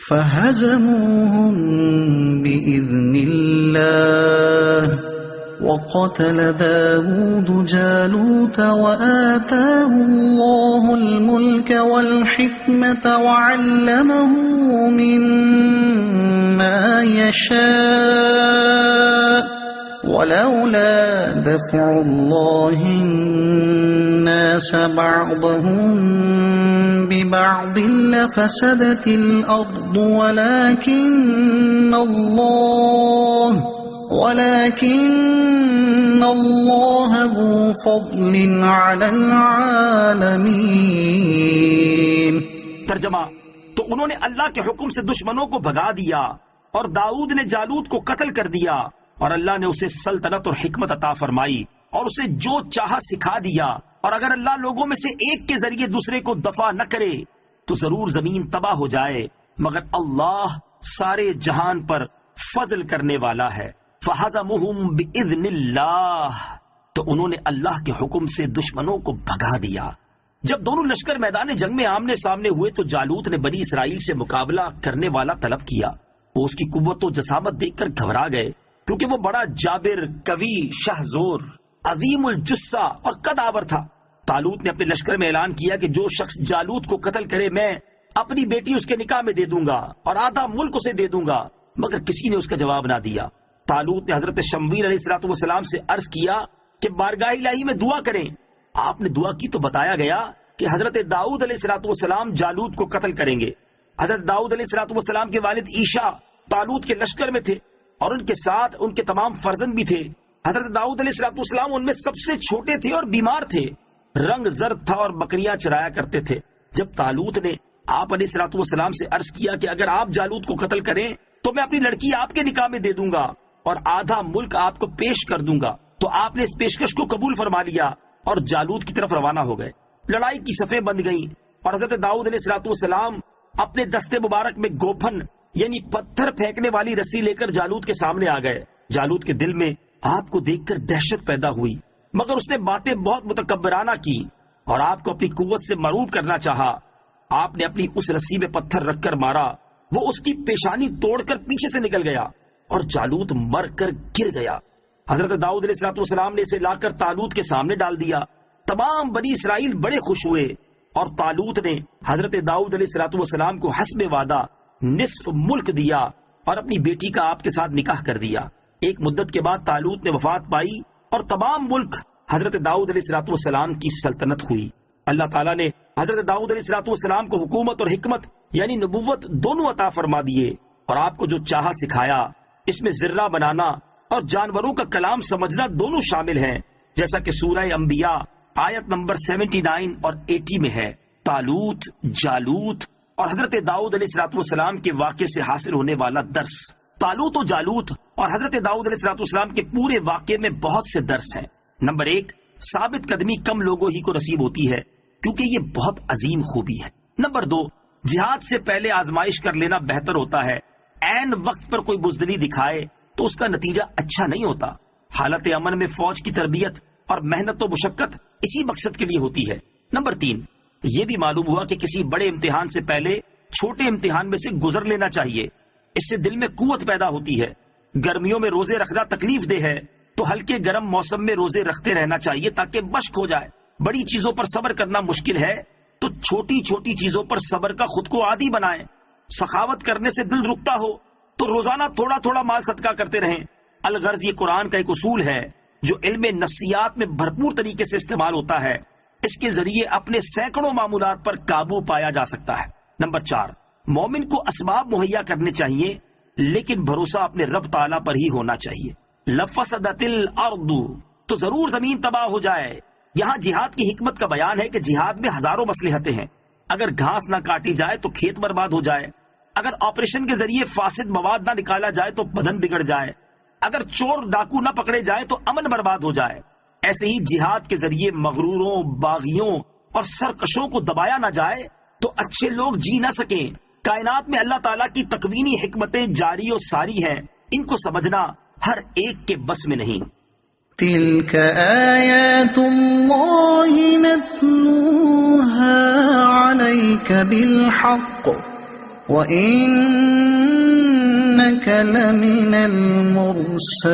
فهزموهم بإذن الله وقتل داود جالوت وآتاه الله الملك والحكمة وعلمه مما يشاء ولولا دفع الله الناس بعضهم ببعض لفسدت الأرض ولكن اللہ ذو فضل علی العالمین۔ ترجمہ: تو انہوں نے اللہ کے حکم سے دشمنوں کو بھگا دیا اور داؤد نے جالوت کو قتل کر دیا، اور اللہ نے اسے سلطنت اور حکمت عطا فرمائی اور اسے جو چاہا سکھا دیا، اور اگر اللہ لوگوں میں سے ایک کے ذریعے دوسرے کو دفع نہ کرے تو ضرور زمین تباہ ہو جائے، مگر اللہ سارے جہان پر فضل کرنے والا ہے۔ فَهَزَمُهُمْ بِإِذْنِ اللَّهِ، تو انہوں نے اللہ کے حکم سے دشمنوں کو بھگا دیا۔ جب دونوں لشکر میدان جنگ میں آمنے سامنے ہوئے تو جالوت نے بنی اسرائیل سے مقابلہ کرنے والا طلب کیا۔ وہ اس کی قوت و جسامت دیکھ کر گھبرا گئے، کیونکہ وہ بڑا جابر، قوی، شہزور، عظیم الجثہ اور قد آور تھا۔ طالوت نے اپنے لشکر میں اعلان کیا کہ جو شخص جالوت کو قتل کرے میں اپنی بیٹی اس کے نکاح میں دے دوں گا اور آدھا ملک اسے دے دوں گا، مگر کسی نے اس کا جواب نہ دیا۔ طالوت نے حضرت شمویل علیہ السلام سے عرض کیا کہ بارگاہ الہی میں دعا کریں۔ آپ نے دعا کی تو بتایا گیا کہ حضرت داؤد علیہ السلام جالوت کو قتل کریں گے۔ حضرت داؤد علیہ السلام کے والد عیشا طالوت کے لشکر میں تھے اور ان کے ساتھ ان کے تمام فرزند بھی تھے۔ حضرت داؤد علیہ السلام ان میں سب سے چھوٹے تھے اور بیمار تھے، رنگ زرد تھا اور بکریاں چرایا کرتے تھے۔ جب طالوت نے آپ علیہ السلام سے عرض کیا کہ اگر آپ جالوت کو قتل کریں تو میں اپنی لڑکی آپ کے نکاح میں دے دوں گا اور آدھا ملک آپ کو پیش کر دوں گا، تو آپ نے اس پیشکش کو قبول فرما لیا اور جالوت کی طرف روانہ ہو گئے۔ لڑائی کی صفیں بند گئیں اور حضرت داؤد علیہ السلام اپنے دستے مبارک میں گوپھن یعنی پتھر پھینکنے والی رسی لے کر جالوت کے سامنے آ گئے۔ جالوت کے دل میں آپ کو دیکھ کر دہشت پیدا ہوئی، مگر اس نے باتیں بہت متکبرانہ کی اور آپ کو اپنی قوت سے مرعوب کرنا چاہا۔ آپ نے اپنی اس رسی میں پتھر رکھ کر مارا، وہ اس کی پیشانی توڑ کر پیچھے سے نکل گیا اور جالوت مر کر گر گیا۔ حضرت داؤد علیہ السلام نے اسے لا کر طالوت کے سامنے ڈال دیا۔ تمام بنی اسرائیل بڑے خوش ہوئے اور طالوت نے حضرت داؤد علیہ السلام کو حسب وعدہ نصف ملک دیا اور اپنی بیٹی کا آپ کے ساتھ نکاح کر دیا۔ ایک مدت کے بعد طالوت نے وفات پائی اور تمام ملک حضرت داؤد علیہ السلام کی سلطنت ہوئی۔ اللہ تعالیٰ نے حضرت داؤد علیہ السلام کو حکومت اور حکمت یعنی نبوت دونوں عطا فرما دیے اور آپ کو جو چاہا سکھایا۔ اس میں ذرہ بنانا اور جانوروں کا کلام سمجھنا دونوں شامل ہیں، جیسا کہ سورہ انبیاء آیت نمبر 79 اور 80 میں ہے۔ طالوت، جالوت اور حضرت داؤد علیہ السلام کے واقعے سے حاصل ہونے والا درس۔ طالوت و جالوت اور حضرت داؤد علیہ السلام کے پورے واقعے میں بہت سے درس ہیں۔ نمبر 1، ثابت قدمی کم لوگوں ہی کو نصیب ہوتی ہے کیونکہ یہ بہت عظیم خوبی ہے۔ نمبر 2، جہاد سے پہلے آزمائش کر لینا بہتر ہوتا ہے۔ عین وقت پر کوئی بزدلی دکھائے تو اس کا نتیجہ اچھا نہیں ہوتا۔ حالت امن میں فوج کی تربیت اور محنت و مشقت اسی مقصد کے لیے ہوتی ہے۔ نمبر 3، یہ بھی معلوم ہوا کہ کسی بڑے امتحان سے پہلے چھوٹے امتحان میں سے گزر لینا چاہیے، اس سے دل میں قوت پیدا ہوتی ہے۔ گرمیوں میں روزے رکھنا تکلیف دہ ہے تو ہلکے گرم موسم میں روزے رکھتے رہنا چاہیے تاکہ مشق ہو جائے۔ بڑی چیزوں پر صبر کرنا مشکل ہے تو چھوٹی چھوٹی چیزوں پر صبر کا خود کو عادی بنائیں۔ سخاوت کرنے سے دل رکتا ہو تو روزانہ تھوڑا تھوڑا مال صدقہ کرتے رہیں۔ الغرض یہ قرآن کا ایک اصول ہے جو علم نفسیات میں بھرپور طریقے سے استعمال ہوتا ہے، اس کے ذریعے اپنے سینکڑوں معمولات پر قابو پایا جا سکتا ہے۔ نمبر 4، مومن کو اسباب مہیا کرنے چاہیے لیکن بھروسہ اپنے رب تعالیٰ پر ہی ہونا چاہیے۔ لفسدت الارض، تو ضرور زمین تباہ ہو جائے۔ یہاں جہاد کی حکمت کا بیان ہے کہ جہاد میں ہزاروں مصلحتیں ہیں۔ اگر گھاس نہ کاٹی جائے تو کھیت برباد ہو جائے، اگر آپریشن کے ذریعے فاسد مواد نہ نکالا جائے تو بدن بگڑ جائے، اگر چور ڈاکو نہ پکڑے جائے تو امن برباد ہو جائے۔ ایسے ہی جہاد کے ذریعے مغروروں، باغیوں اور سرکشوں کو دبایا نہ جائے تو اچھے لوگ جی نہ سکیں۔ کائنات میں اللہ تعالیٰ کی تکوینی حکمتیں جاری و ساری ہیں، ان کو سمجھنا ہر ایک کے بس میں نہیں۔ تلك آیات اللہ نتلوها علیک بالحق وَإِنَّكَ لَمِنَ الْمُرْسَلِينَ۔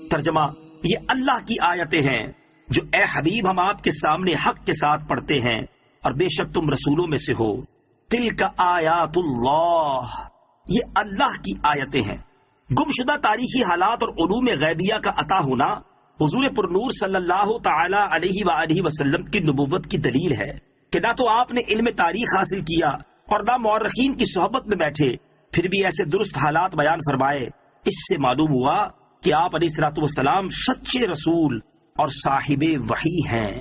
ترجمہ: یہ اللہ کی آیتیں ہیں جو اے حبیب ہم آپ کے سامنے حق کے ساتھ پڑھتے ہیں، اور بے شک تم رسولوں میں سے ہو۔ تلک آیات اللہ، یہ اللہ کی آیتیں ہیں۔ گمشدہ تاریخی حالات اور علوم غیبیہ کا عطا ہونا حضور پرنور صلی اللہ تعالی علیہ وآلہ وسلم کی نبوت کی دلیل ہے کہ نہ تو آپ نے علم تاریخ حاصل کیا اور نہ مورخین کی صحبت میں بیٹھے، پھر بھی ایسے درست حالات بیان فرمائے۔ اس سے معلوم ہوا کہ آپ علیہ الصلوۃ والسلام سچے رسول اور صاحب وحی ہیں۔